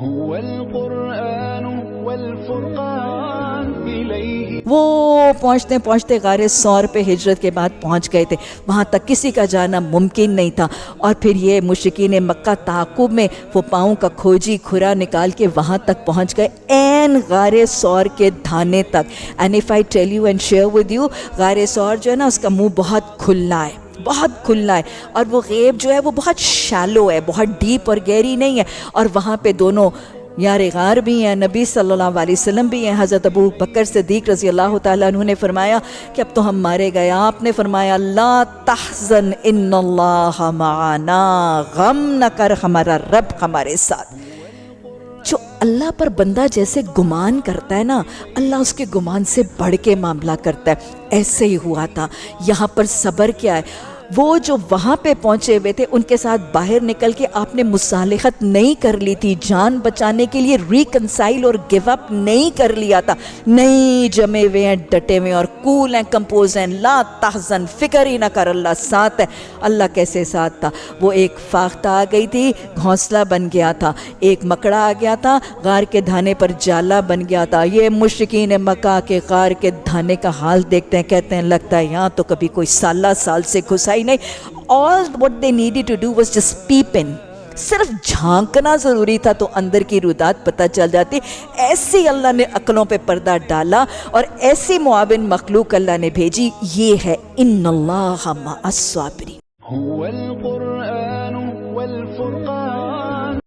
هو القرآن والفرقان إليه. وہ پہنچتے پہنچتے غار ثور پہ ہجرت کے بعد پہنچ گئے تھے. وہاں تک کسی کا جانا ممکن نہیں تھا. اور پھر یہ مشرکین مکہ تعاقب میں وہ پاؤں کا کھوجی کھرا نکال کے وہاں تک پہنچ گئے، عین غار ثور کے دھانے تک. And if I tell you and share with you, غار ثور جو ہے نا، اس کا منہ بہت کھلا ہے، بہت کھلا ہے. اور وہ غیب جو ہے وہ بہت شالو ہے، بہت ڈیپ اور گہری نہیں ہے. اور وہاں پہ دونوں یار غار بھی ہیں، نبی صلی اللہ علیہ وسلم بھی ہیں. حضرت ابو بکر صدیق رضی اللہ تعالیٰ عنہ نے فرمایا کہ اب تو ہم مارے گئے. آپ نے فرمایا لا تحزن ان اللہ معنا، غم نہ کر، ہمارا رب ہمارے ساتھ. جو اللہ پر بندہ جیسے گمان کرتا ہے نا، اللہ اس کے گمان سے بڑھ کے معاملہ کرتا ہے. ایسے ہی ہوا تھا. یہاں پر صبر کیا ہے، وہ جو وہاں پہ پہنچے ہوئے تھے ان کے ساتھ باہر نکل کے آپ نے مصالحت نہیں کر لی تھی، جان بچانے کے لیے ریکنسائل اور گیو اپ نہیں کر لیا تھا. نہیں، جمے ہوئے ہیں، ڈٹے ہوئے ہیں اور کول ہیں، کمپوز ہیں. لا تحزن، فکر ہی نہ کر، اللہ ساتھ ہے. اللہ کیسے ساتھ تھا؟ وہ ایک فاختہ آ گئی تھی، گھونسلہ بن گیا تھا. ایک مکڑا آ گیا تھا، غار کے دھانے پر جالا بن گیا تھا. یہ مشرکین مکہ کے غار کے دھانے کا حال دیکھتے ہیں، کہتے ہیں لگتا ہے یہاں تو کبھی کوئی سالہ سال سے گھسا نہیں. All what they needed to do was just peep in. صرف جھانکنا ضروری تھا تو اندر کی رودات پتہ چل جاتی. ایسی اللہ نے عقلوں پہ پردہ ڈالا اور ایسی معاون مخلوق اللہ نے بھیجی. یہ ہے ان اللہ مع الصابرین.